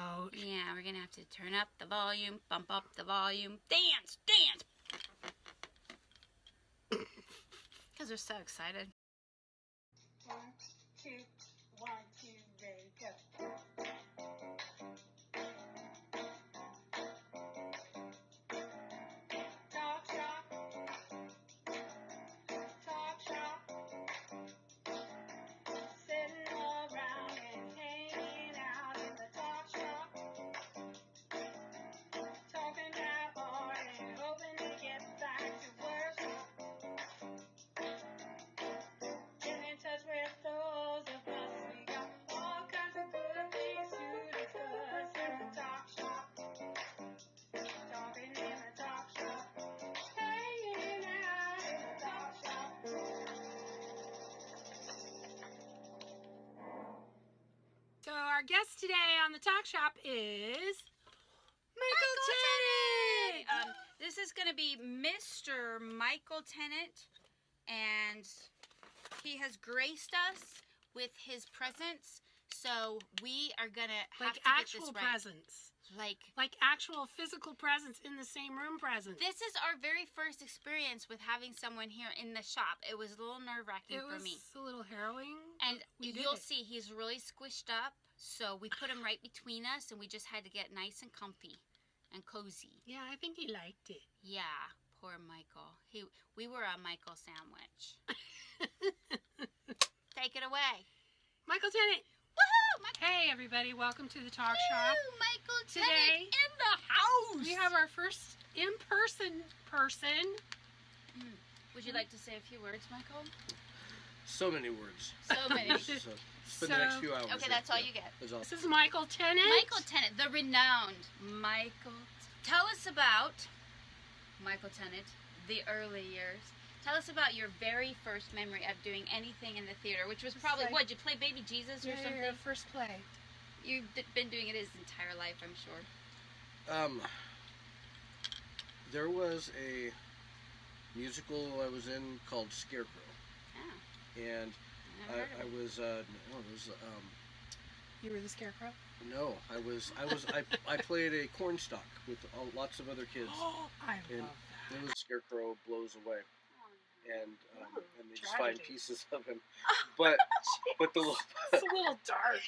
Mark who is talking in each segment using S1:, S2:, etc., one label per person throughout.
S1: Yeah, we're going to have to turn up the volume, bump up the volume, dance, dance. Because we're so excited.
S2: 1, 2, 1, 2, ready, go. Talk shop. Talk shop. Sitting around and hanging out in the talk shop. Talking about art and hoping to get back to work. Get in touch with those of us. We got all kinds of good things to discuss in the talk shop. Talking in the talk shop. Hanging out in the talk shop.
S3: So our guest today on the Talk Shop is Michael Tennant.
S1: This is going to be Mr. Michael Tennant, and he has graced us with his presence, so we are going to have
S3: Like
S1: to
S3: actual
S1: get this right.
S3: presence.
S1: Like,
S3: actual physical presence in the same room presence.
S1: this is our very first experience with having someone here in the shop. It was a little nerve-wracking for me.
S3: It was a little harrowing.
S1: And
S3: we did
S1: you'll
S3: it.
S1: see he's really squished up, so we put him right between us, and we just had to get nice and comfy and cozy.
S3: Yeah, I think he liked it.
S1: Yeah, poor Michael. We were a Michael sandwich. Take it away.
S3: Michael Tennant.
S1: Woohoo!
S3: Hey, everybody. Welcome to the Talk Shop.
S1: Michael
S3: Today,
S1: Tennant in the house!
S3: We have our first in-person person.
S1: Would you like to say a few words, Michael?
S4: So many words.
S1: So many.
S4: So spend the next few hours.
S1: Okay,
S4: here.
S1: that's all you get.
S4: That's all.
S3: This is Michael Tennant.
S1: Michael Tennant, the renowned Michael. Tell us about Michael Tennant, the early years. Tell us about your very first memory of doing anything in the theater, which was probably, what, did you play Baby Jesus or something?
S3: Your first play.
S1: You've been doing it his entire life, I'm sure.
S4: There was a musical I was in called Scarecrow,
S1: Oh,
S4: and
S1: I never heard
S4: I
S1: of it.
S4: was
S3: You were the Scarecrow?
S4: I played a cornstalk with lots of other kids,
S3: Oh, I
S4: and
S3: love that.
S4: it was Scarecrow blows away, and they just
S3: tragedy.
S4: find pieces of him, but the
S3: It's a little dark.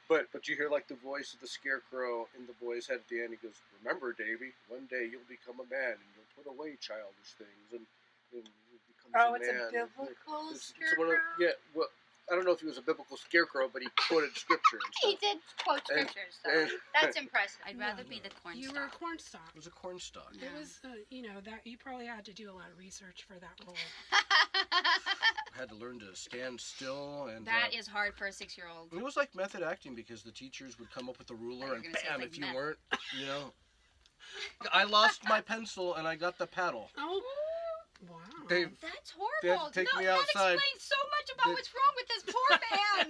S4: But you hear like the voice of the Scarecrow in the boy's head at the end. He goes, "Remember, Davy, one day you'll become a man and you'll put away childish things and you'll become
S3: Oh,
S4: a
S3: it's
S4: man."
S3: a biblical
S4: It's
S3: Scarecrow?
S4: one of, yeah. Well, I don't know if he was a biblical scarecrow, but he quoted scripture and
S1: He
S4: stuff.
S1: did quote
S4: And-
S1: scriptures, though.
S4: and-
S1: That's impressive. I'd
S3: No,
S1: rather be the corn
S3: You were a
S1: stalk.
S3: cornstalk.
S4: It was a cornstalk.
S1: Yeah.
S3: It was, that you probably had to do a lot of research for that role.
S4: I had to learn to stand still, and
S1: That is hard for a 6-year-old.
S4: it was like method acting because the teachers would come up with a ruler
S1: were
S4: and
S1: gonna say
S4: bam,
S1: it's
S4: if
S1: like
S4: you
S1: meth.
S4: weren't, I lost my pencil and I got the paddle.
S3: Oh, wow.
S4: They
S1: That's
S4: They had
S1: horrible.
S4: to take me
S1: that
S4: outside.
S1: explains so much about what's wrong with this poor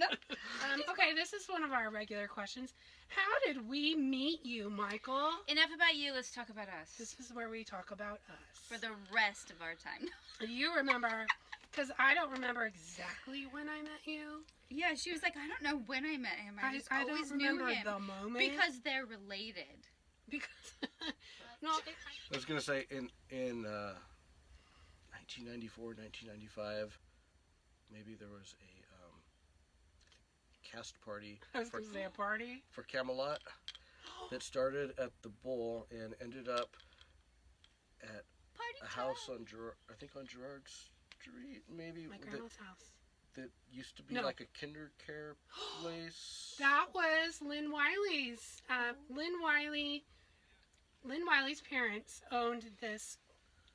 S1: man.
S3: Okay, this is one of our regular questions. How did we meet you, Michael?
S1: Enough about you. Let's talk about us
S3: This is where we talk about us.
S1: for the rest of our time.
S3: You remember, because I don't remember exactly when I met you.
S1: Yeah, she was like, I don't know when I met him. I just
S3: I
S1: always
S3: don't
S1: knew
S3: remember
S1: him
S3: the moment.
S1: because they're related.
S3: Because no,
S4: I was gonna say in 1994, 1995, maybe there was a cast party
S3: I was going to say a party.
S4: for Camelot that started at the Bowl and ended up at
S1: Party
S4: a house on I think on Gerard Street, maybe
S3: My
S4: that,
S3: grandma's house.
S4: that used to be
S3: No.
S4: like a kinder care place.
S3: That was Lynn Wiley's. Lynn Wiley's parents owned this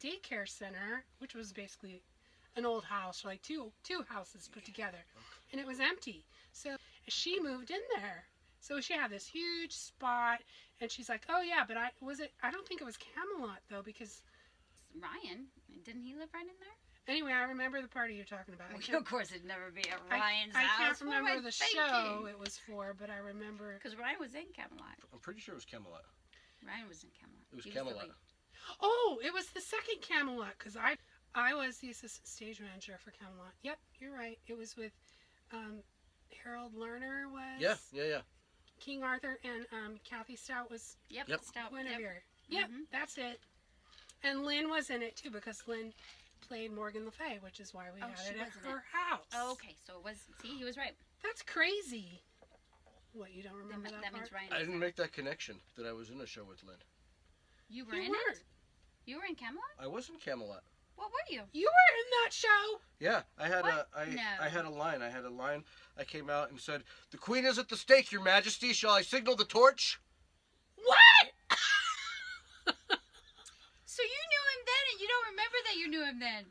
S3: daycare center, which was basically an old house, like two houses put together, and it was empty. So she moved in there. So she had this huge spot, and she's like, "Oh yeah, but I don't think it was Camelot though, because
S1: Ryan, didn't he live right in there?
S3: anyway, I remember the party you're talking about.
S1: Well, of course, it'd never be at
S3: I
S1: Ryan's
S3: can't
S1: house.
S3: remember the show it was for, but I remember.
S1: Because Ryan was in Camelot.
S4: I'm pretty sure it was Camelot.
S1: Ryan was in Camelot.
S4: It was
S1: He the
S4: Camelot.
S1: lead.
S3: Oh, it was the second Camelot, because I was the assistant stage manager for Camelot. Yep, you're right. It was with Harold Lerner was.
S4: Yeah.
S3: King Arthur and Kathy Stout was
S1: Yep.
S4: Yep.
S1: Stout.
S3: Guinevere. Yep,
S1: Mhm.
S3: that's it. And Lynn was in it too because Lynn played Morgan Le Fay, which is why we
S1: Oh,
S3: had
S1: she
S3: it at
S1: was in
S3: her house.
S1: Oh, okay, so it was. See, he was right.
S3: That's crazy. What, you don't remember that
S1: That
S3: part?
S1: means Ryan.
S4: I didn't make that connection that I was in a show with Lynn.
S1: You were
S3: You
S1: in
S3: weren't.
S1: it. You were in Camelot.
S4: I was in Camelot.
S1: What were you?
S3: You were in that show.
S4: Yeah, I had
S1: What?
S4: I
S1: No.
S4: had a line. I came out and said, "The Queen is at the stake, Your Majesty. Shall I signal the torch?"
S3: What?
S1: So you knew him then, and you don't remember that you knew him then.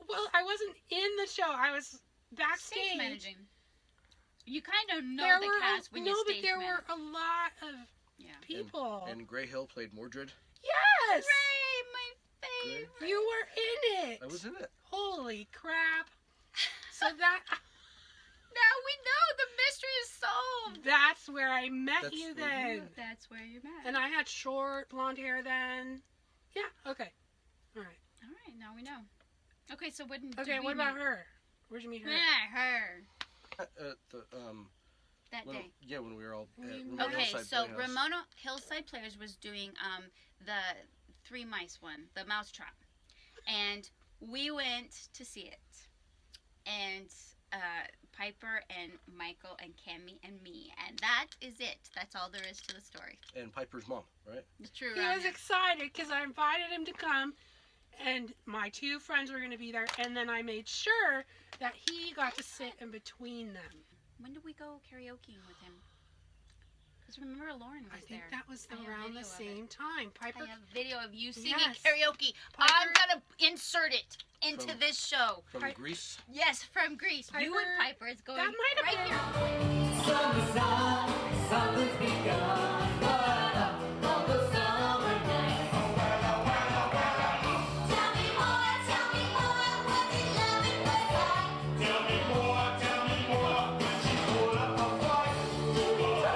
S3: Well, I wasn't in the show. I was
S1: Stage
S3: backstage.
S1: managing. You kind of know
S3: There
S1: the
S3: were
S1: cast when you
S3: but
S1: stage
S3: there
S1: manage.
S3: were a lot of
S1: Yeah.
S3: people.
S4: And Gray Hill played Mordred.
S3: Yes,
S1: Ray, my favorite.
S3: you were in it.
S4: I was in it.
S3: Holy crap! So that
S1: Now we know the mystery is solved.
S3: that's where I met
S4: That's
S3: you
S4: where you
S3: then.
S4: met.
S1: That's where you met.
S3: And I had short blonde hair then. Yeah. Okay. All right.
S1: All right, now we know. Okay, so what?
S3: Okay. What about her? Where'd you meet her?
S1: Yeah, her.
S4: At the
S1: That
S4: when,
S1: day.
S4: yeah, when we were all at
S3: Okay,
S4: Ramona
S1: Okay,
S4: Hillside
S1: so
S4: Playhouse.
S1: Ramona Hillside Players was doing the Three Mice one, the Mousetrap, and we went to see it, and Piper and Michael and Cammy and me, and that is it. That's all there is to the story.
S4: And Piper's mom, right?
S1: It's true.
S3: He was excited because I invited him to come, and my two friends were going to be there, and then I made sure that he got to sit in between them.
S1: When did we go karaokeing with him? Because remember Lauren was
S3: I think
S1: there.
S3: that was
S1: I have
S3: around the
S1: video of
S3: same time. Piper.
S1: I have video of you singing
S3: Yes.
S1: karaoke.
S3: Piper-
S1: I'm gonna insert it into
S4: From-
S1: this show.
S4: From
S3: Pi-
S4: Greece.
S1: Yes, from Greece. You and
S3: Piper-
S1: Piper is going
S3: That might have
S1: right
S3: been.
S1: here.
S5: Summer sun, something's begun. What up, all the summer nights. Tell me more, what the loving was like.
S6: Tell me more, when she pulled up a fight.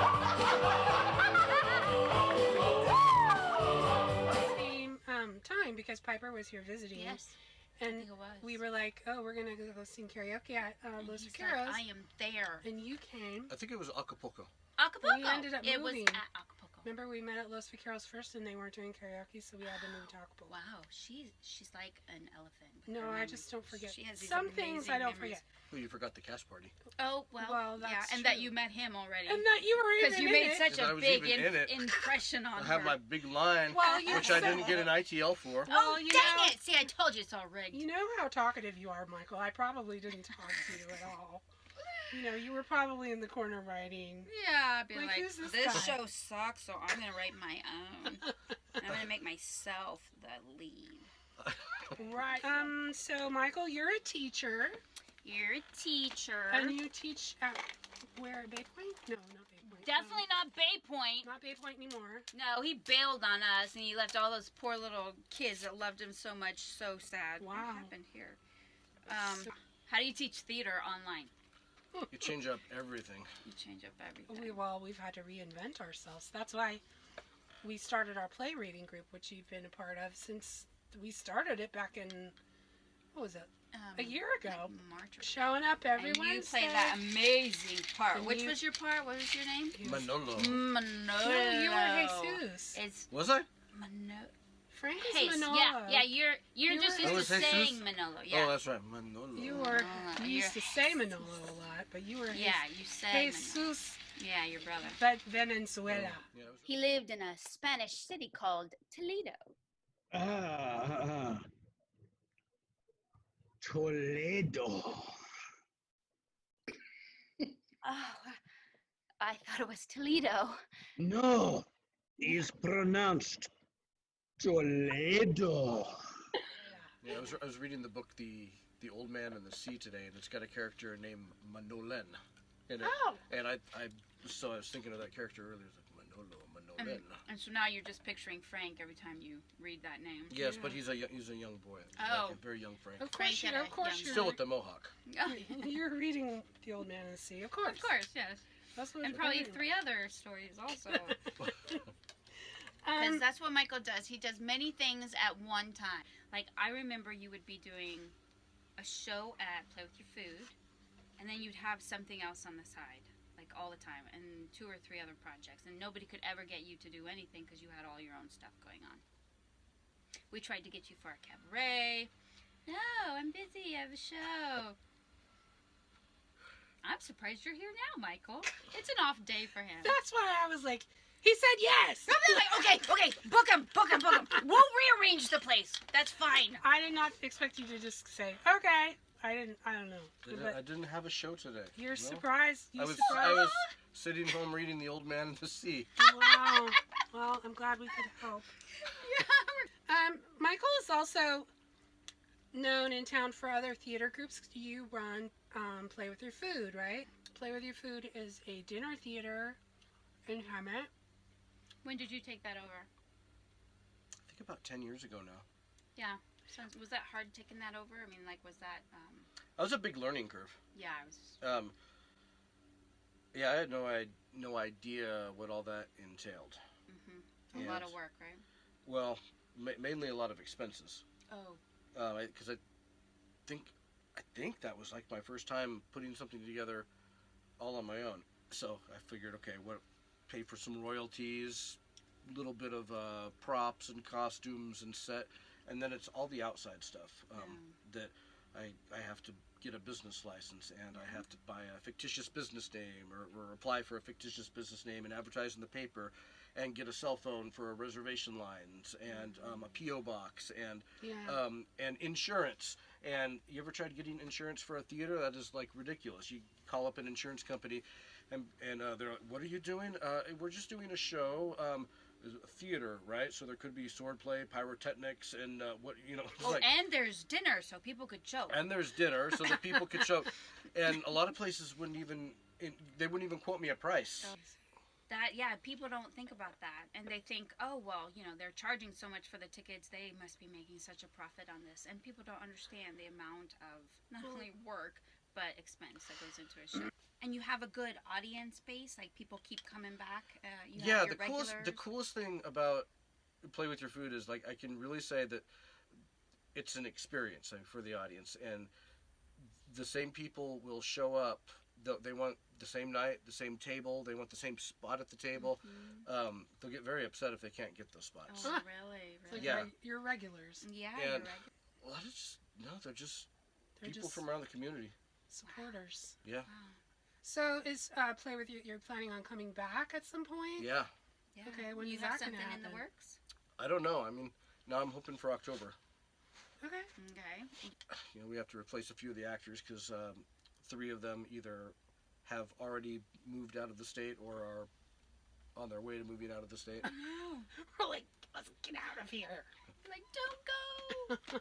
S3: Same time because Piper was here visiting.
S1: Yes, I
S3: And
S1: think it was.
S3: we were like, oh, we're going to go sing karaoke at
S1: And
S3: Los
S1: he's
S3: Vaqueros.
S1: like, I am there.
S3: And you came.
S4: I think it was Acapulco.
S1: Acapulco.
S3: We ended up
S1: it was
S3: moving.
S1: at Acapulco.
S3: Remember we met at Los Vaqueros first and they weren't doing karaoke, so we had to move to Acapulco.
S1: Wow, she's like an elephant. with
S3: No,
S1: her
S3: I
S1: memories.
S3: just don't forget.
S1: She has these
S3: Some things I
S1: amazing
S3: don't
S1: memories.
S3: forget.
S4: Oh, you forgot the cast party.
S1: Oh well,
S3: Well,
S1: yeah,
S3: that's
S1: and that
S3: true.
S1: you met him already.
S3: And that you were
S1: Because
S3: even
S1: you
S3: in
S1: made
S3: it.
S1: such
S4: Because I
S1: a
S4: was
S1: big
S4: even in it.
S1: impression on
S4: I have
S1: her.
S4: my big line,
S3: Well, you
S4: which I
S3: so-
S4: didn't get an ITL for.
S1: Oh,
S3: Well, you
S1: dang
S3: know-
S1: it! See, I told you it's all rigged.
S3: You know how talkative you are, Michael. I probably didn't talk to you at all. You know, you were probably in the corner writing.
S1: Yeah, I'd be
S3: Like,
S1: like,
S3: who's this
S1: this
S3: guy?"
S1: show sucks, so I'm gonna write my own. I'm gonna make myself the lead.
S3: Right. So Michael, you're a teacher,
S1: You're a teacher.
S3: and you teach at where at Bay Point? No, not Bay Point.
S1: Definitely not Bay Point.
S3: Not Bay Point anymore.
S1: No, he bailed on us, and he left all those poor little kids that loved him so much so sad.
S3: Wow.
S1: What happened here?
S3: So-
S1: How do you teach theater online?
S4: You change up everything.
S1: You change up everything.
S3: We've had to reinvent ourselves. That's why we started our play reading group, which you've been a part of since we started it back in, what was it, a year ago.
S1: like March or
S3: Showing up every
S1: and you
S3: Wednesday.
S1: played that amazing part.
S3: And
S1: Which
S3: you-
S1: was your part? What was your name?
S4: Manolo.
S1: Manolo.
S3: No, you were Jesus.
S1: It's
S4: Was I?
S1: Manolo.
S3: Frank
S1: Hey,
S3: is Manolo.
S1: yeah, you're
S3: You
S1: just
S3: were-
S4: I
S1: used
S4: was
S1: to saying
S4: Jesus?
S1: Manolo.
S4: Oh,
S1: Yeah.
S4: that's right. Manolo.
S3: You were.
S1: Manolo.
S3: You used to
S1: You're
S3: say
S1: Jesus.
S3: Manolo a lot, but you were.
S1: Yeah, you said Manolo.
S3: Jesus
S1: Yeah, your brother.
S3: Venezuela.
S4: Yeah, it was-
S1: He lived in a Spanish city called Toledo.
S6: Toledo.
S1: Oh, I thought it was Toledo.
S6: No, it's pronounced Toledo.
S4: Yeah, I was reading the book The Old Man and the Sea today, and it's got a character named Manolen in it.
S3: Oh.
S4: And I was thinking of that character earlier. It's like Manolen.
S1: And so now you're just picturing Frank every time you read that name.
S4: Yes,
S3: Yeah.
S4: but he's a young boy.
S1: Oh.
S4: Like a very young Frank.
S3: Of
S1: Frank
S3: course,
S1: had
S3: of
S1: a
S3: course
S1: young
S3: you're.
S4: Still with the mohawk.
S3: You're reading The Old Man and the Sea, of course.
S1: Of course, yes.
S3: That's what
S1: And
S3: I'm
S1: probably
S3: reading.
S1: 3 other stories also. Because
S3: Um,
S1: that's what Michael does. He does many things at one time. Like, I remember you would be doing a show at Play With Your Food, and then you'd have something else on the side. like all the time, and 2 or 3 other projects, and nobody could ever get you to do anything because you had all your own stuff going on. We tried to get you for a cabaret. No, I'm busy. I have a show. I'm surprised you're here now, Michael. It's an off day for him.
S3: That's why I was like, he said yes.
S1: I'm like, okay, book him. We'll rearrange the place. That's fine.
S3: I did not expect you to just say, okay. I don't know.
S4: I didn't have a show today.
S3: You're
S4: No.
S3: surprised.
S4: I
S3: surprised.
S4: was sitting home reading The Old Man and the Sea.
S3: Wow. Well, I'm glad we could help. Michael is also known in town for other theater groups. You run Play With Your Food, right? Play With Your Food is a dinner theater in Hemet.
S1: When did you take that over?
S4: I think about 10 years ago now.
S1: Yeah. So was that hard taking that over? I mean, like, was that?
S4: That was a big learning curve.
S1: Yeah, I was.
S4: Yeah, I had no idea what all that entailed.
S1: A lot of work, right?
S4: Well, mainly a lot of expenses.
S1: Oh.
S4: Because I think that was like my first time putting something together all on my own. So I figured, okay, what, pay for some royalties, little bit of props and costumes and set, and then it's all the outside stuff that I have to get a business license, and I have to buy a fictitious business name or apply for a fictitious business name and advertise in the paper, and get a cell phone for reservation lines and a PO box and insurance. And you ever tried getting insurance for a theater? That is like ridiculous. You call up an insurance company, and they're like, "What are you doing?" We're just doing a show. A theater, right? So there could be swordplay, pyrotechnics, and
S1: And there's dinner, so people could show.
S4: And there's dinner, so that people could show. And a lot of places wouldn't even quote me a price.
S1: People don't think about that, and they think, oh well, they're charging so much for the tickets, they must be making such a profit on this, and people don't understand the amount of not only work but expense that goes into a show. And you have a good audience base, like people keep coming back.
S4: The coolest thing about Play With Your Food is, like, I can really say that it's an experience for the audience, and the same people will show up. They want the same night, the same table. They want the same spot at the table. They'll get very upset if they can't get those spots.
S1: Oh, really?
S3: Like
S4: Yeah.
S3: You're regulars.
S1: Yeah,
S4: And
S1: you're regular.
S4: a lot of they're just
S3: They're
S4: people
S3: just
S4: from around the community.
S3: supporters.
S4: Yeah.
S1: Wow.
S3: So is Play With You, you're planning on coming back at some point?
S4: Yeah.
S1: Yeah.
S3: Okay, when
S1: you
S3: is
S1: have
S3: that gonna
S1: something in the
S3: happen?
S1: works?
S4: I don't know. I mean, now I'm hoping for October.
S3: Okay.
S1: Okay.
S4: We have to replace a few of the actors because 3 of them either have already moved out of the state or are on their way to moving out of the state.
S1: No.
S3: We're like, let's get out of here.
S1: Like, don't go.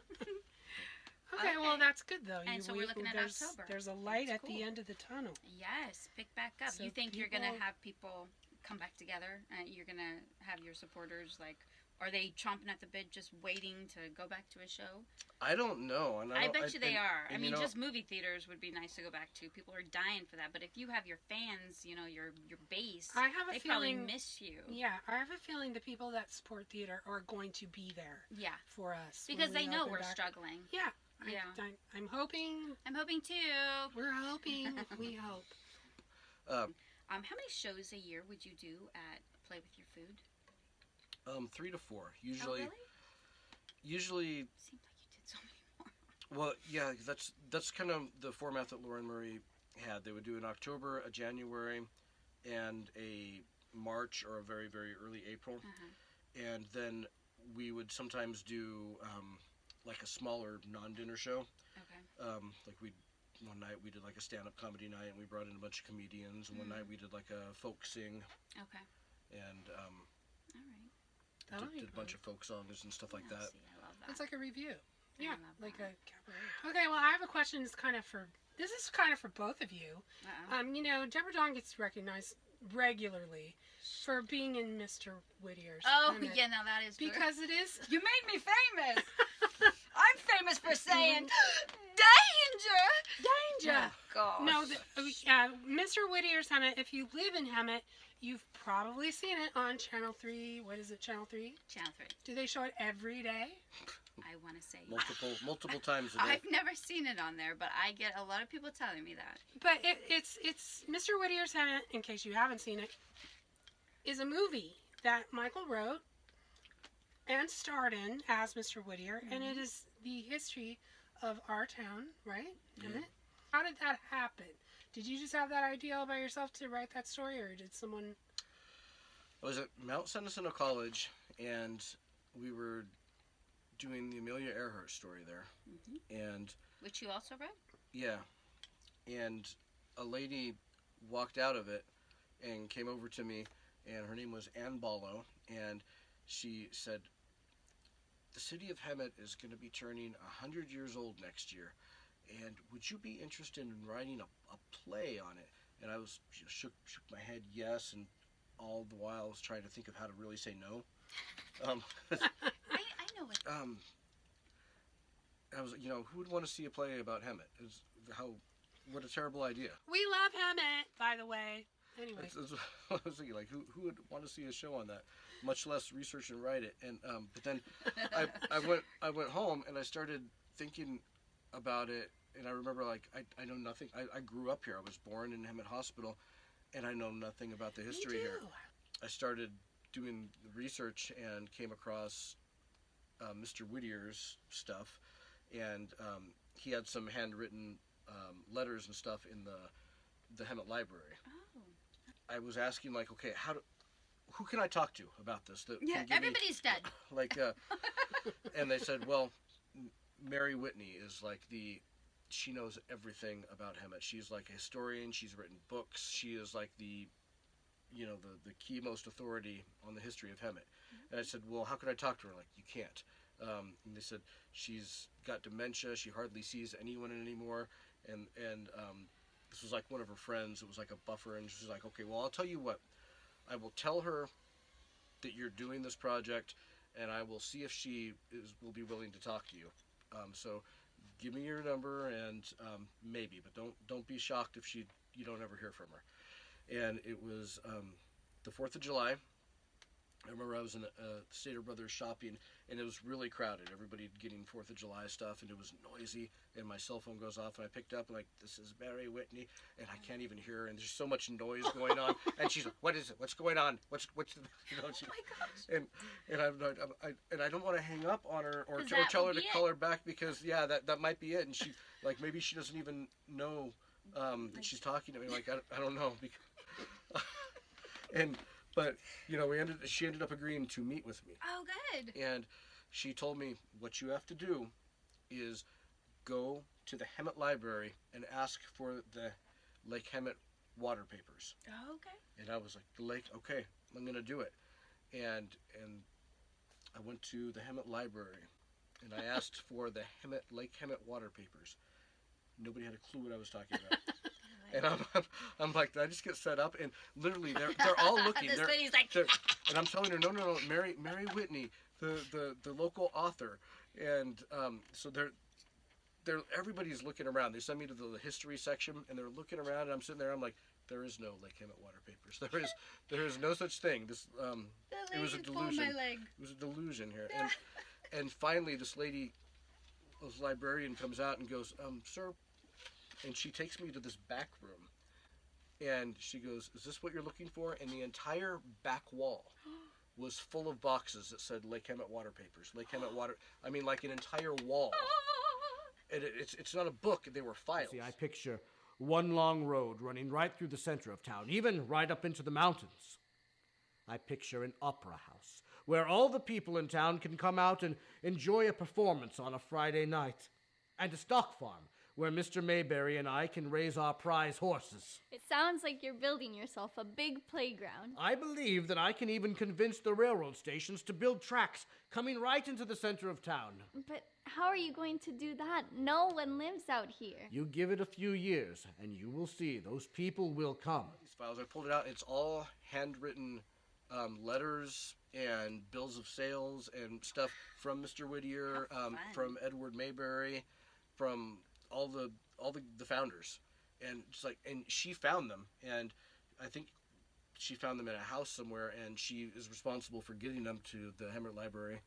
S3: Okay, well, that's good, though.
S1: And so we're looking at October.
S3: There's a light
S1: That's
S3: at the
S1: cool.
S3: end of the tunnel.
S1: Yes, pick back up.
S3: So
S1: You think you're going to
S3: people-
S1: have people come back together? You're going to have your supporters, like, are they chomping at the bit just waiting to go back to a show?
S4: I don't know. And
S1: I bet you they are.
S4: and
S1: I mean,
S4: you know,
S1: just movie theaters would be nice to go back to. People are dying for that. But if you have your fans, your base,
S3: I have a
S1: they probably
S3: feeling.
S1: miss you.
S3: Yeah, I have a feeling the people that support theater are going to be there
S1: Yeah.
S3: for us when
S1: Because they
S3: we
S1: know
S3: open
S1: we're
S3: back.
S1: struggling.
S3: Yeah.
S1: Yeah.
S3: I'm hoping.
S1: I'm hoping too.
S3: We're hoping. We hope.
S1: How many shows a year would you do at Play With Your Food?
S4: 3 to 4
S1: Oh,
S4: usually.
S1: really?
S4: Usually,
S1: Seems like you did so many more.
S4: well, yeah, that's kind of the format that Lauren Murray had. They would do an October, a January, and a March or a very, very early April.
S1: Uh-huh.
S4: And then we would sometimes do like a smaller non-dinner show.
S1: Okay.
S4: Like one night we did like a stand-up comedy night, and we brought in a bunch of comedians. And one night we did like a folk sing,
S1: Okay.
S4: and
S1: All right.
S3: That'll be
S4: did a bunch of folk songs and stuff like
S1: Oh,
S4: that.
S1: see, I love that.
S3: It's like a review. Yeah,
S1: love
S3: like
S1: that.
S3: a cabaret. Okay, well, I have a question. This is kind of for both of you.
S1: Uh-oh.
S3: Deborah Dawn gets recognized regularly for being in Mr. Whittiers
S1: Oh,
S3: Hemet.
S1: yeah, now that is true.
S3: Because it is.
S1: You made me famous. I'm famous for saying danger.
S3: Danger.
S1: Oh, gosh.
S3: No, Mr. Whittiers Hemet, if you live in Hemet, you've probably seen it on Channel 3. What is it, Channel 3?
S1: Channel 3.
S3: Do they show it every day?
S1: I want to say
S4: multiple times a day.
S1: I've never seen it on there, but I get a lot of people telling me that.
S3: But it's Mr. Whittiers Hemet, in case you haven't seen it, is a movie that Michael wrote and starred in as Mr. Whittier, and it is the history of our town, right?
S4: Yeah.
S3: How did that happen? Did you just have that idea all by yourself to write that story, or did someone...
S4: I was at Mount San Jacinto College, and we were doing the Amelia Earhart story there. And
S1: Which you also read?
S4: yeah, and a lady walked out of it and came over to me, and her name was Ann Ballo, and she said, the city of Hemet is going to be turning 100 years old next year, and would you be interested in writing a play on it? And I was shook my head yes, and all the while I was trying to think of how to really say no.
S1: I know it.
S4: I was, who would want to see a play about Hemet? What a terrible idea.
S3: We love Hemet, by the way. Anyway.
S4: That's what I was thinking, like, who would want to see a show on that, much less research and write it? And but then I went home and I started thinking about it, and I remember, like, I know nothing. I grew up here. I was born in Hemet Hospital, and I know nothing about the history here. I started doing the research and came across Mr. Whittier's stuff, and he had some handwritten letters and stuff in the Hemet library.
S1: Oh.
S4: I was asking, like, okay, who can I talk to about this? That
S1: Yeah,
S4: can give me,
S1: everybody's dead.
S4: like, and they said, well, Mary Whitney is like she knows everything about Hemet. She's like a historian. She's written books. She is like the key most authority on the history of Hemet. And I said, well, how could I talk to her? Like, you can't. And they said, she's got dementia. She hardly sees anyone anymore. And this was like one of her friends. It was like a buffer. And she was like, okay, well, I'll tell you what. I will tell her that you're doing this project, and I will see if she will be willing to talk to you. So give me your number, and maybe, but don't be shocked if you don't ever hear from her. And it was the 4th of July. I remember I was in Stater Brothers shopping, and it was really crowded. Everybody getting 4th of July stuff, and it was noisy. And my cell phone goes off, and I picked up, and like, this is Mary Whitney, and I can't even hear her, and there's so much noise going on. And she's like, "What is it? What's going on? What's the?" She,
S1: Oh my gosh.
S4: and I don't want to hang up on her or
S1: 'Cause that
S4: tell
S1: would
S4: her to
S1: be
S4: call her back, because that might be it. And she, like, maybe she doesn't even know that she's talking to me. Like, I don't know. But she ended up agreeing to meet with me.
S1: Oh, good.
S4: And she told me, what you have to do is go to the Hemet Library and ask for the Lake Hemet water papers.
S1: Oh, okay.
S4: And I was like, the lake, okay, I'm going to do it. And I went to the Hemet Library, and I asked for the Lake Hemet water papers. Nobody had a clue what I was talking about. And I'm like, did I just get set up? And literally, they're all looking.
S1: This lady's like,
S4: and I'm telling her, no, Mary Whitney, the local author. And so everybody's looking around. They sent me to the history section, and they're looking around, and I'm sitting there. I'm like, there is no Lake Hemet water papers. There is no such thing. This it was a delusion.
S1: My leg.
S4: It was a delusion here. And finally, this librarian comes out and goes, sir. And she takes me to this back room, and she goes, is this what you're looking for? And the entire back wall was full of boxes that said Lake Hemet water papers. Lake Hemet water, I mean, like an entire wall. And it's not a book, they were files.
S7: See, I picture one long road running right through the center of town, even right up into the mountains. I picture an opera house where all the people in town can come out and enjoy a performance on a Friday night. And a stock farm where Mr. Mayberry and I can raise our prize horses.
S8: It sounds like you're building yourself a big playground.
S7: I believe that I can even convince the railroad stations to build tracks coming right into the center of town.
S8: But how are you going to do that? No one lives out here.
S7: You give it a few years, and you will see those people will come.
S4: These files, I pulled it out. It's all handwritten letters and bills of sales and stuff from Mr. Whittier, from Edward Mayberry, from all the founders, and just like, and she found them, and I think she found them in a house somewhere, and she is responsible for getting them to the Hemet Library.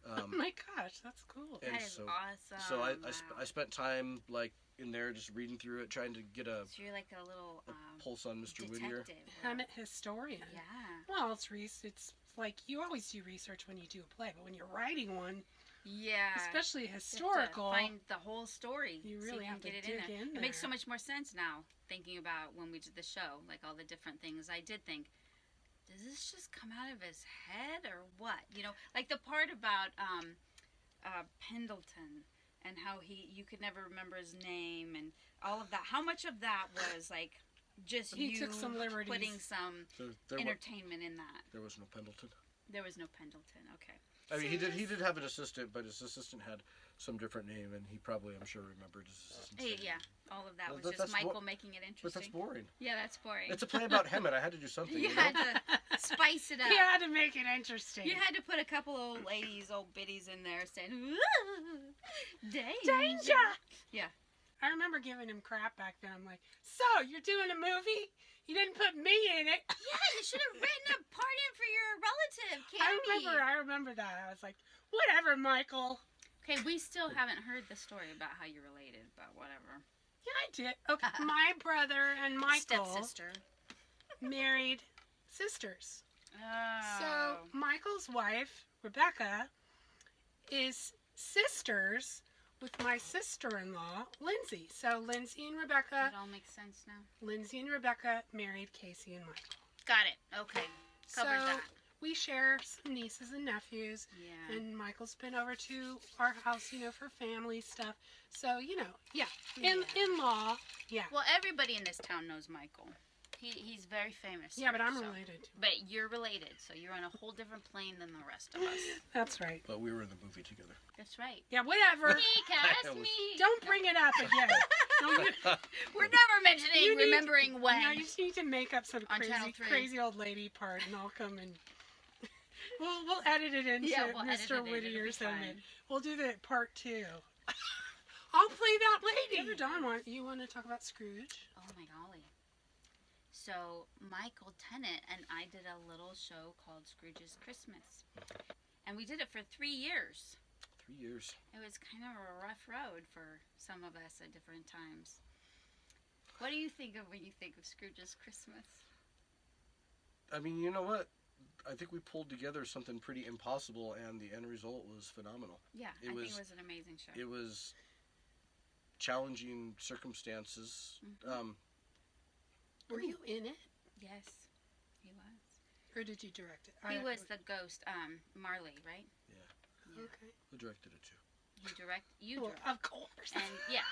S3: Oh my gosh, that's cool.
S4: And
S1: That is
S4: so-
S1: awesome.
S4: So I
S1: Wow.
S4: spent time like in there just reading through it, trying to get a
S1: So you're like a little
S4: pulse on Mr. Whittier.
S1: detective. or-
S3: Hemet historian.
S1: Yeah.
S3: Well, it's like you always do research when you do a play, but when you're writing one,
S1: Yeah.
S3: especially
S1: You have to
S3: historical,
S1: find the whole story.
S3: you
S1: so
S3: really
S1: can
S3: have to
S1: get it
S3: dig
S1: in there.
S3: in
S1: It makes so
S3: there.
S1: much more sense now, thinking about when we did the show, like all the different things. I did think, does this just come out of his head or what? You know, like the part about Pendleton and how you could never remember his name and all of that. How much of that was like just
S3: He
S1: you
S3: took some liberties.
S1: putting some
S4: There
S1: entertainment in that?
S4: there was no Pendleton.
S1: There was no Pendleton. Okay.
S4: I mean,
S1: So
S4: he did have an assistant, but his assistant had some different name, and he probably, I'm sure, remembered his assistant's
S1: Hey,
S4: name.
S1: yeah, all of that
S4: Well,
S1: was just
S4: that's
S1: Michael
S4: bo-
S1: making it
S4: But that's
S1: interesting.
S4: boring.
S1: Yeah, that's boring.
S4: It's a play about Hemet. I had to do something.
S1: You
S4: You know?
S1: had to spice it up.
S3: you had to make it interesting.
S1: You had to put a couple old ladies, old biddies in there saying, "Ooh, danger."
S3: Danger!
S1: Yeah.
S3: I remember giving him crap back then. I'm like, so you're doing a movie? You didn't put me in it.
S1: Yeah, you should have written a part in for your relative, Candy.
S3: I remember that. I was like, whatever, Michael.
S1: Okay, we still haven't heard the story about how you related, but whatever.
S3: Yeah, I did. Okay, my brother and Michael
S1: Stepsister.
S3: married sisters.
S1: Oh.
S3: So Michael's wife, Rebecca, is sisters with my sister-in-law, Lindsay. So Lindsay and Rebecca,
S1: It all makes sense now.
S3: married Casey and Michael.
S1: Got it. Okay. Covered
S3: so
S1: that.
S3: we share some nieces and nephews,
S1: Yeah.
S3: and Michael's been over to our house, for family stuff. So, yeah.
S1: Yeah.
S3: In-law, yeah.
S1: Well, everybody in this town knows Michael. He's very famous.
S3: Yeah, but
S1: here,
S3: I'm
S1: so-
S3: related to him.
S1: But you're related, so you're on a whole different plane than the rest of us.
S3: That's right.
S4: But we were in the movie together.
S1: That's right.
S3: Yeah, whatever.
S1: Me, cast
S4: That was-
S1: me.
S3: Don't bring it up again. Don't
S1: We're never mentioning
S3: You need-
S1: remembering when.
S3: No, you just need to make up some
S1: On Channel 3.
S3: crazy old lady part, and I'll come and we'll edit it into
S1: Yeah, we'll edit it
S3: Mr.
S1: in. It'll be
S3: Whittier's
S1: fine.
S3: Hemet. We'll do the part 2. I'll play that lady. Don, you want to talk about Scrooge?
S1: Oh my golly. So Michael Tennant and I did a little show called Scrooge's Christmas, and we did it for 3 years.
S4: 3 years.
S1: It was kind of a rough road for some of us at different times. What do you think of when you think of Scrooge's Christmas?
S4: I mean, you know what? I think we pulled together something pretty impossible, and the end result was phenomenal.
S1: Yeah,
S4: It
S1: I think
S4: was-
S1: it was an amazing show.
S4: It was challenging circumstances.
S1: Mhm.
S3: Were you in it,
S1: Yes, he was.
S3: or did you direct it?
S1: He was the ghost, Marley, right?
S4: Yeah,
S1: Yeah.
S3: Okay.
S4: who directed it too?
S1: You
S3: Well,
S1: direct.
S3: of course.
S1: And yeah.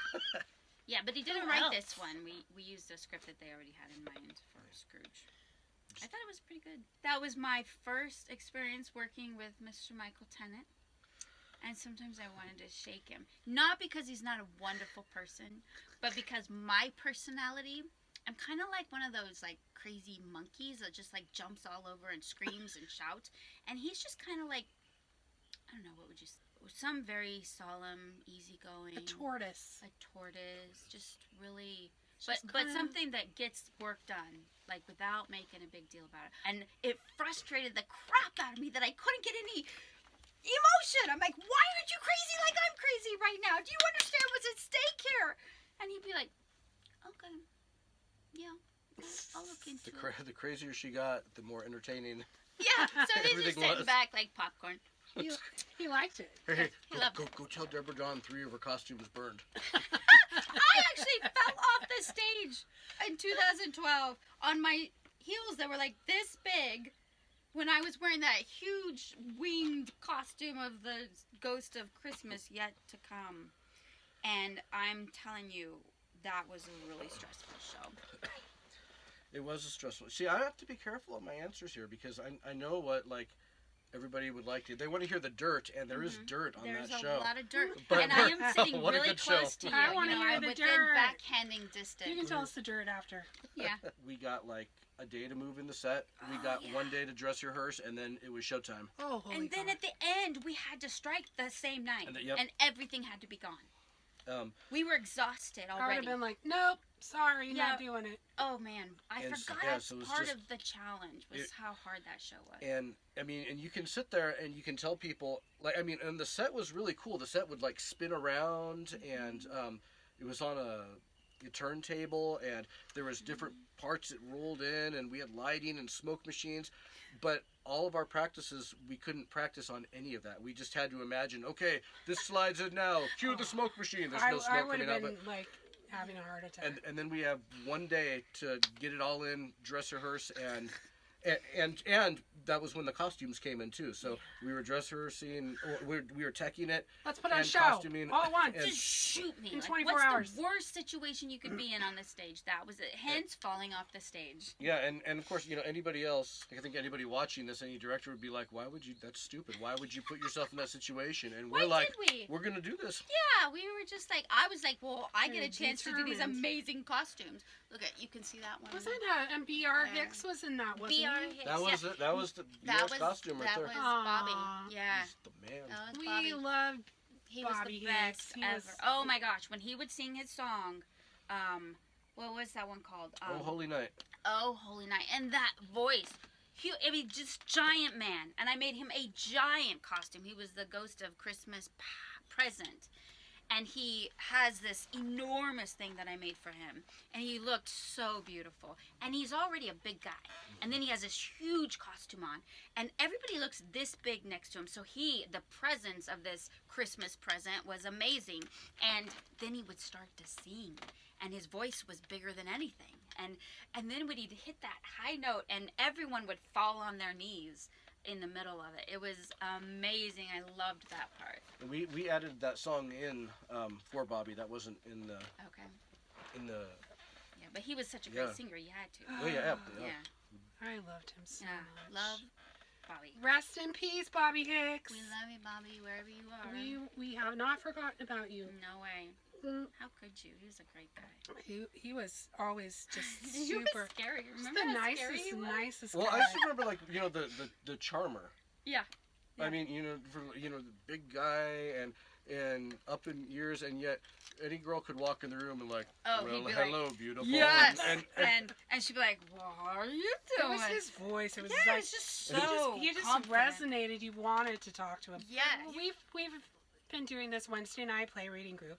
S1: Yeah, but he didn't
S3: Who
S1: write
S3: else?
S1: this one. We used a script that they already had in mind for Scrooge. I thought it was pretty good. That was my first experience working with Mr. Michael Tennant. And sometimes I wanted to shake him. Not because he's not a wonderful person, but because my personality, I'm kind of like one of those like crazy monkeys that just like jumps all over and screams and shouts. And he's just kind of like, I don't know, what would you say? Some very solemn, easygoing.
S3: A tortoise.
S1: A tortoise, just really,
S3: Just
S1: but
S3: kinda-
S1: something that gets work done, like without making a big deal about it. And it frustrated the crap out of me that I couldn't get any emotion. I'm like, why aren't you crazy like I'm crazy right now? Do you understand what's at stake here? And he'd be like, okay, yeah, I'll look into it.
S4: The crazier she got, the more entertaining.
S1: Yeah, so he's just
S4: Everything
S1: sitting
S4: was.
S1: back like popcorn.
S3: He liked it.
S4: Hey,
S1: He loved
S4: go tell Deborah Dawn 3 of her costumes burned.
S1: I actually fell off the stage in 2012 on my heels that were like this big when I was wearing that huge winged costume of the Ghost of Christmas Yet to Come. And I'm telling you, that was a really stressful show.
S4: It was a stressful. See, I have to be careful of my answers here because I know what like everybody would like to. They want to hear the dirt, and there is dirt on
S1: There's
S4: that
S1: a
S4: show.
S1: lot of dirt.
S4: But-
S1: And I am sitting
S4: What a
S1: really
S4: good show.
S1: close to you.
S3: I wanna
S1: you know,
S3: hear
S1: I'm
S3: the
S1: within
S3: dirt.
S1: backhanding distance.
S3: You can tell us the dirt after.
S1: Yeah.
S4: We got like a day to move in the set. We
S1: Oh,
S4: got
S1: yeah.
S4: 1 day to dress rehearse, and then it was showtime.
S3: Oh, holy
S1: And then
S3: God.
S1: at the end, we had to strike the same night.
S4: And yep.
S1: And everything had to be gone. We were exhausted
S3: I would
S1: already.
S3: have been like, nope, sorry, not
S1: Yeah.
S3: doing it.
S1: Oh man, I
S4: And so-
S1: forgot
S4: yeah,
S1: that's
S4: so it was
S1: part
S4: just-
S1: of the challenge was how hard that show was.
S4: And I mean, and you can sit there and you can tell people, like, I mean, and the set was really cool. The set would like spin around, and it was on a turntable, and there was different parts that rolled in, and we had lighting and smoke machines. But all of our practices, we couldn't practice on any of that. We just had to imagine, okay, this slides in now. Cue the smoke machine. There's no
S3: I
S4: smoke
S3: would
S4: coming
S3: have
S4: out,
S3: been
S4: but.
S3: like having a heart attack.
S4: And then we have one day to get it all in, dress rehearse, and that was when the costumes came in too. So we were dress rehearsing, we were teching it.
S3: Let's put on a
S4: and
S3: show
S4: costuming,
S3: all at once.
S4: and-
S1: Just shoot me.
S3: in
S1: Like,
S3: 24
S1: what's
S3: hours.
S1: the worst situation you could be in on the stage? That was it. Hence falling off the stage.
S4: Yeah, and of course, you know, anybody else, I think anybody watching this, any director would be like, why would you, that's stupid. Why would you put yourself in that situation? And we're
S1: Why
S4: like,
S1: did we?
S4: we're going to do this.
S1: Yeah, we were just like, I was like, well, I get
S3: You're
S1: a chance to do these
S3: determined.
S1: amazing costumes. Look at, you can see that one.
S3: Wasn't that, and B.R.
S1: Yeah.
S3: Hicks was in that, wasn't
S1: B.R.
S3: he?
S1: Hicks,
S4: That was
S1: yeah.
S4: it. That was the
S1: That
S4: US
S1: was
S4: costume right
S1: that
S4: there.
S1: was
S3: Aw.
S1: Bobby. Yeah,
S4: He's the man.
S1: that was
S3: We
S1: Bobby.
S3: loved
S1: He was
S3: Bobby
S1: the best
S3: Hicks. He
S1: ever.
S3: was-
S1: Oh my gosh, when he would sing his song, what was that one called?
S4: Oh, Holy Night.
S1: Oh, Holy Night. And that voice. I mean, just giant man. And I made him a giant costume. He was the ghost of Christmas present. And he has this enormous thing that I made for him. And he looked so beautiful. And he's already a big guy. And then he has this huge costume on. And everybody looks this big next to him. So the presence of this Christmas present was amazing. And then he would start to sing. And his voice was bigger than anything. And then when he'd hit that high note, and everyone would fall on their knees in the middle of it. It was amazing. I loved that part.
S4: And we added that song in for Bobby. That wasn't in the
S1: Okay. Yeah, but he was such a great
S4: Yeah.
S1: singer. You had to.
S4: Oh yeah,
S1: Yeah.
S3: I loved him so
S1: Yeah.
S3: much.
S1: Love Bobby.
S3: Rest in peace, Bobby Hicks.
S1: We love you, Bobby, wherever you are.
S3: We have not forgotten about you.
S1: No way.
S3: Mm,
S1: How could you? He was a great guy.
S3: He was always just
S1: He
S3: super.
S1: was scary.
S3: Just
S1: Remember
S3: the
S1: how scary he
S3: nicest,
S1: was?
S3: nicest
S4: Well,
S3: guy.
S4: I just remember, like, you know, the charmer.
S1: Yeah.
S4: I mean, you know, for, you know, the big guy and up in years, and yet any girl could walk in the room and like,
S1: Oh,
S4: well,
S1: he'd be
S4: hello, beautiful.
S1: Yes.
S4: And
S1: And she'd be like, what are you
S3: It
S1: doing?
S3: was his voice. It was
S1: yeah,
S3: like
S1: it's just
S4: He
S1: so
S3: he just
S1: confident.
S3: resonated. You wanted to talk to him.
S1: Yeah.
S3: We've been doing this Wednesday night play reading group,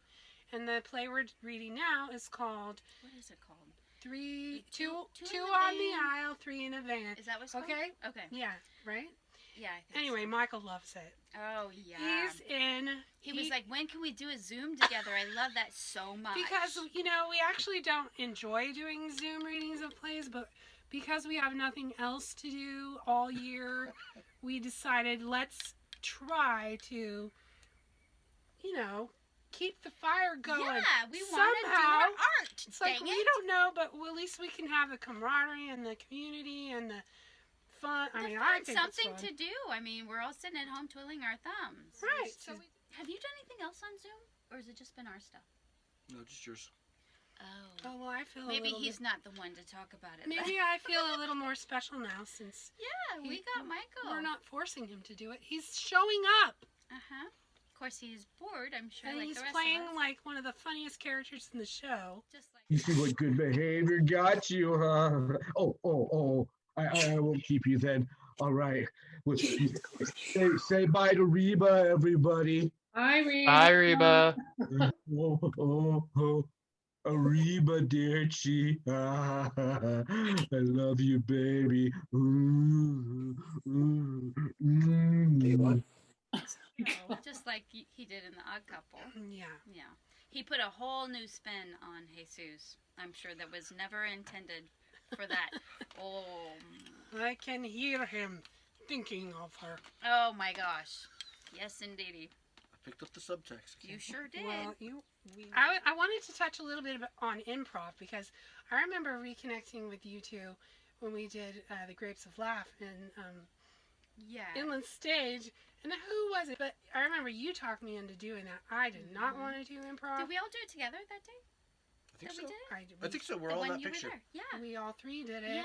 S3: and the play we're reading now is called
S1: What is it called?
S3: Two
S1: Two in the
S3: on the
S1: van.
S3: aisle, three in a van.
S1: Is that what's called?
S3: Okay.
S1: Okay.
S3: Yeah, right.
S1: Yeah. I think
S3: Anyway, Michael loves it.
S1: So. Oh yeah.
S3: He's in.
S1: He was like, when can we do a Zoom together? I love that so much.
S3: Because, you know, we actually don't enjoy doing Zoom readings of plays, but because we have nothing else to do all year, we decided let's try to, you know, keep the fire going.
S1: yeah, we want to do our
S3: Somehow,
S1: art.
S3: It's like,
S1: Dang
S3: we
S1: it.
S3: don't know, but at least we can have the camaraderie and the community and the fun. I mean, I think
S1: something
S3: it's fun.
S1: to do. I mean, we're all sitting at home twiddling our thumbs.
S3: Right.
S1: So have you done anything else on Zoom, or has it just been our stuff?
S4: no, just yours.
S1: Oh.
S3: Oh, well, I feel
S1: Maybe
S3: a little
S1: he's
S3: bit,
S1: not the one to talk about it.
S3: maybe I feel a little more special now since
S1: Yeah, we got Michael.
S3: we're not forcing him to do it. He's showing up.
S1: Uh-huh. Of course, he's bored, I'm sure,
S3: And
S1: like
S3: he's
S1: the rest
S3: playing
S1: of us.
S3: like one of the funniest characters in the show.
S1: Just like
S9: You see what good behavior got you, huh? Oh. I won't keep you then. All right. Well, say bye to Reba, everybody.
S2: Hi, Reed.
S10: Bye, Reba.
S9: Oh, Reba, dear she. I love you, baby.
S1: just like he did in the Odd Couple.
S3: Yeah.
S1: Yeah. He put a whole new spin on Jesus. I'm sure that was never intended for that. Oh.
S3: I can hear him thinking of her.
S1: Oh my gosh. Yes, indeedy.
S4: I picked up the subtext.
S1: You sure did.
S3: Well, I wanted to touch a little bit on improv because I remember reconnecting with you two when we did the Grapes of Laugh in
S1: yeah.
S3: Inland Stage. And who was it? But I remember you talked me into doing that. I did not want to do improv.
S1: Did we all do it together that day?
S4: I think
S1: That
S4: so.
S1: we did it?
S4: I think so. We're
S1: The
S4: all in
S1: one
S4: that
S1: you
S4: picture.
S1: were there. Yeah.
S3: We all three did it.
S1: Yeah.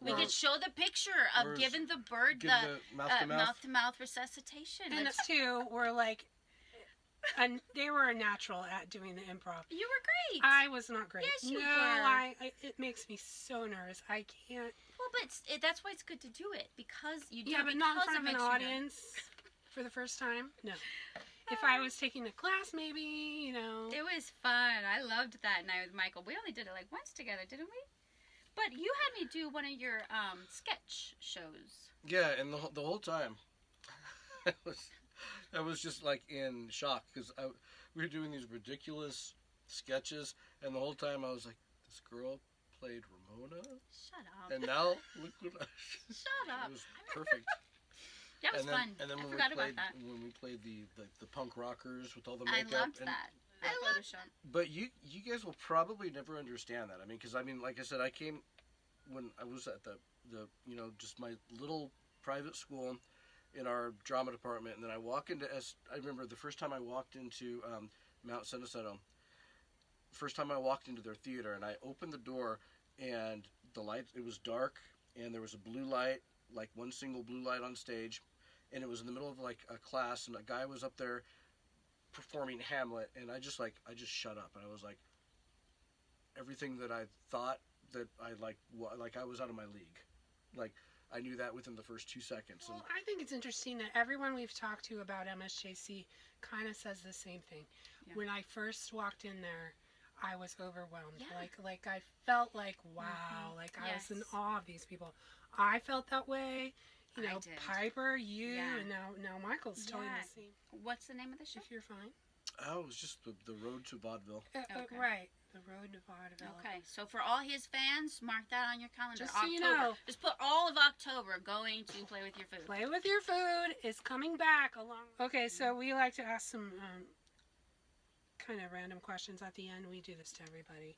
S1: We
S3: Well,
S1: could show the picture of
S4: Where's-
S1: giving the bird
S4: Give
S1: the
S4: the mouth to mouth.
S1: mouth-to-mouth resuscitation.
S3: And
S1: which-
S3: us two were like and they were a natural at doing the improv.
S1: You were great.
S3: I was not great.
S1: Yes, you
S3: no,
S1: were.
S3: it makes me so nervous. I can't.
S1: Well, but that's why it's good to do it because you do.
S3: Yeah,
S1: it
S3: but not in
S1: because
S3: front
S1: it
S3: of an
S1: makes you nervous.
S3: audience for the first time. No. If I was taking a class, maybe, you know.
S1: It was fun. I loved that night with Michael. We only did it like once together, didn't we? But you had me do one of your sketch shows.
S4: Yeah, and the whole time, I was just like in shock because we were doing these ridiculous sketches, and the whole time I was like, this girl played Ramona,
S1: Shut up.
S4: and now look what
S1: Shut up.
S4: it was perfect.
S1: That was
S4: and then,
S1: fun.
S4: And then
S1: I
S4: when
S1: forgot
S4: we played,
S1: about that.
S4: when we played the punk rockers with all the
S1: I
S4: makeup,
S1: loved
S4: and,
S1: that. I loved that.
S4: But you guys will probably never understand that. I mean, because like I said, I came when I was at the just my little private school in our drama department, and then I walk into I remember the first time I walked into Mount Seneseto. First time I walked into their theater, and I opened the door, and the light, it was dark, and there was a blue light, like one single blue light on stage, and it was in the middle of like a class, and a guy was up there performing Hamlet, and I just shut up, and I was like, everything that I thought that I like I was out of my league, like I knew that within the first 2 seconds.
S3: Well, I think it's interesting that everyone we've talked to about MSJC kind of says the same thing. Yeah. When I first walked in there, I was overwhelmed. Yeah. Like I felt like, wow, like I was in awe of these people. I felt that way. You know, Piper, you, and now Michael's telling the same.
S1: What's the name of the show?
S3: If you're fine.
S4: Oh, it was just the road to vaudeville.
S3: Okay. Right. The road to vaudeville.
S1: Okay, so for all his fans, mark that on your calendar.
S3: Just
S1: October.
S3: So you know.
S1: Just put all of October going to Play With Your Food.
S3: Play With Your Food is coming back along. Okay, so we like to ask some kind of random questions at the end. We do this to everybody.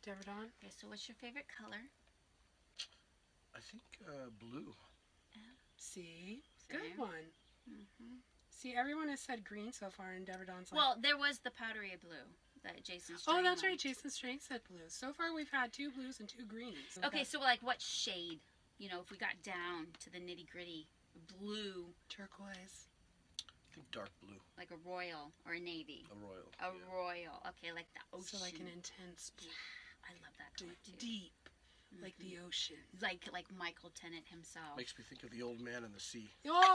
S3: Deborah Dawn?
S1: Okay, so what's your favorite color?
S4: I think blue.
S3: See? Good one. Mm-hmm. See, everyone has said green so far, and Deborah Dawn's like...
S1: Well, there was the powdery blue that Jason Strain
S3: Oh, that's
S1: liked.
S3: right. Jason Strain said blue. So far, we've had 2 blues and 2 greens.
S1: Okay, so like what shade? You know, if we got down to the nitty-gritty, blue.
S3: Turquoise.
S4: I think dark blue.
S1: Like a royal or a navy.
S4: A royal.
S1: A royal. Okay, like the ocean.
S3: So like an intense blue.
S1: Yeah, I love that color too.
S3: Deep. Like the ocean.
S1: Like Michael Tennant himself.
S4: Makes me think of the old man in the sea.
S3: Oh!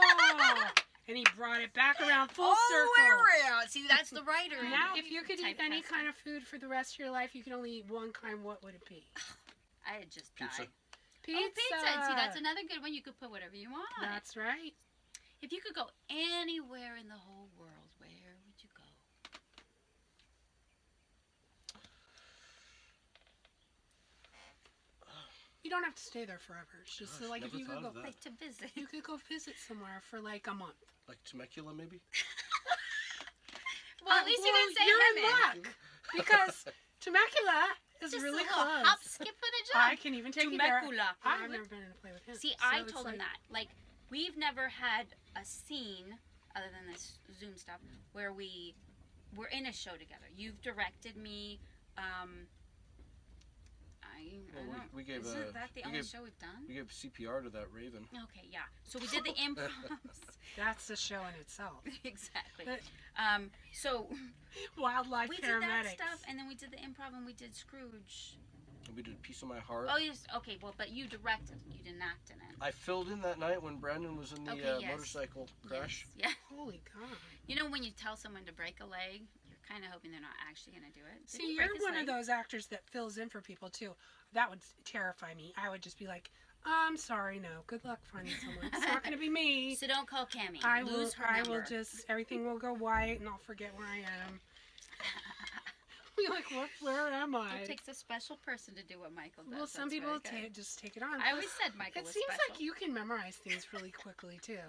S3: And he brought it back around full circle.
S1: Yeah. See, that's the writer.
S3: Now, if you could eat any kind of food for the rest of your life, you could only eat one kind, what would it be?
S1: I'd just
S4: Pizza.
S1: die.
S3: Pizza.
S1: Oh, pizza. See, that's another good one. You could put whatever you want.
S3: That's right.
S1: If you could go anywhere in the whole world, where would you go?
S3: You don't have to stay there forever. It's just so, like if you could go,
S1: like to visit.
S3: You could go visit somewhere for like a month.
S4: Like Temecula, maybe.
S1: Well, at least you didn't say
S3: you're
S1: Hemet.
S3: in luck because Temecula is
S1: Just
S3: really
S1: a little
S3: close.
S1: hop, skip, and a jump.
S3: I can even take you there.
S1: Temecula.
S3: I've never been to play with him.
S1: See,
S3: so
S1: I
S3: it's
S1: told him
S3: like,
S1: that. Like, we've never had a scene other than this Zoom stuff where we're in a show together. You've directed me.
S4: We gave
S1: Isn't that the only show we've done?
S4: We gave CPR to that raven.
S1: Okay, yeah. So we did the improv.
S3: That's the show in itself.
S1: Exactly.
S3: But,
S1: so
S3: wildlife
S1: we
S3: paramedics.
S1: did that stuff, and then we did the improv, and we did Scrooge.
S4: We did Piece of My Heart.
S1: Oh yes. Okay. Well, but you directed. You didn't act in it.
S4: I filled in that night when Brandon was in the motorcycle crash.
S1: Yes. Yeah.
S3: Holy God.
S1: You know when you tell someone to break a leg, you're kind of hoping they're not actually going to do it. Did
S3: See,
S1: he break
S3: you're
S1: his
S3: one
S1: leg?
S3: of those actors that fills in for people too. That would terrify me. I would just be like, I'm sorry, no. Good luck finding someone. It's not going to be me.
S1: So don't call Cammie.
S3: I
S1: Lose her
S3: will
S1: number.
S3: just, everything will go white and I'll forget where I am. Be like, where am I?
S1: It takes a special person to do what Michael does.
S3: Well, some
S1: That's
S3: people
S1: very good.
S3: just take it on.
S1: I always said Michael
S3: It
S1: was
S3: seems
S1: special.
S3: like you can memorize things really quickly too.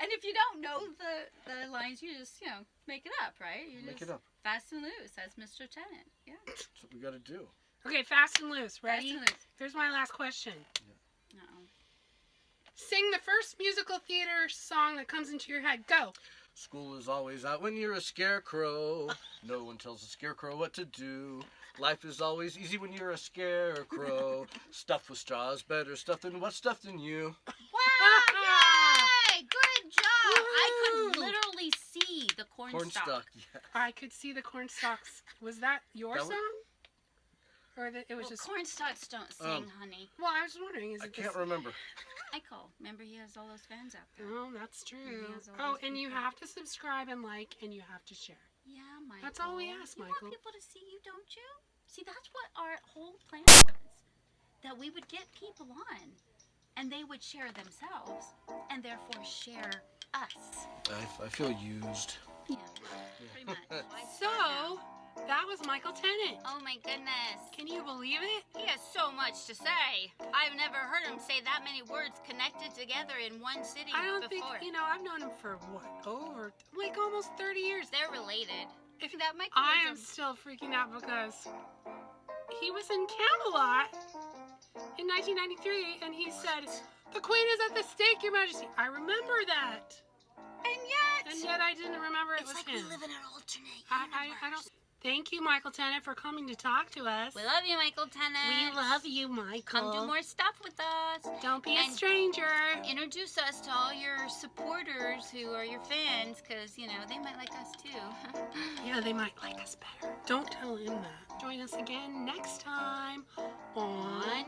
S1: And if you don't know the lines, you just, make it up, right? You
S4: Make
S1: just
S4: it up.
S1: Fast and loose, as Mr. Tennant. Yeah.
S4: That's what we got to do.
S3: Okay, fast and loose. Ready?
S1: Fast and loose.
S3: Here's my last question.
S1: Uh-oh.
S3: Sing the first musical theater song that comes into your head. Go.
S4: School is always out when you're a scarecrow. No one tells a scarecrow what to do. Life is always easy when you're a scarecrow. Stuffed with straws, better stuffed than what's stuffed in you.
S1: Wow! Yay! Good job! I could
S3: Woo!
S1: literally see The corn
S4: Cornstalk.
S1: stalk.
S4: Yeah.
S3: I could see the corn stalks. Was that your
S4: That was-
S3: song? Or it was
S1: Well,
S3: just...
S1: corn stalks don't sing, honey.
S3: Well, I was wondering, is
S4: I
S3: it
S4: can't
S3: this...
S4: remember.
S1: Michael, remember he has all those fans out there.
S3: Oh, that's true.
S1: He has all
S3: Oh,
S1: those
S3: and you
S1: people.
S3: have to subscribe and like, and you have to share.
S1: Yeah, Michael.
S3: That's all we ask,
S1: you
S3: Michael.
S1: want people to see you, don't you? See, that's what our whole plan was. That we would get people on, and they would share themselves, and therefore share us.
S4: I feel used.
S1: Yeah, pretty much.
S3: So, that was Michael Tennant.
S1: Oh my goodness.
S3: Can you believe it?
S1: He has so much to say. I've never heard him say that many words connected together in one sitting
S3: I don't
S1: before.
S3: think, I've known him for what, over, like almost 30 years.
S1: They're related.
S3: If
S1: that Michael
S3: I am
S1: is
S3: still freaking out because he was in Camelot in 1993 and he said, "The Queen is at the stake, Your Majesty." I remember that. And yet I didn't remember it
S1: it's
S3: was
S1: like
S3: him.
S1: we live in an alternate
S3: I don't. Thank you, Michael Tennant, for coming to talk to us.
S1: We love you, Michael Tennant.
S3: We love you, Michael.
S1: Come do more stuff with us.
S3: Don't be a
S1: And
S3: stranger.
S1: Introduce us to all your supporters who are your fans, because, they might like us too.
S3: Yeah, they might like us better. Don't tell him that. Join us again next time on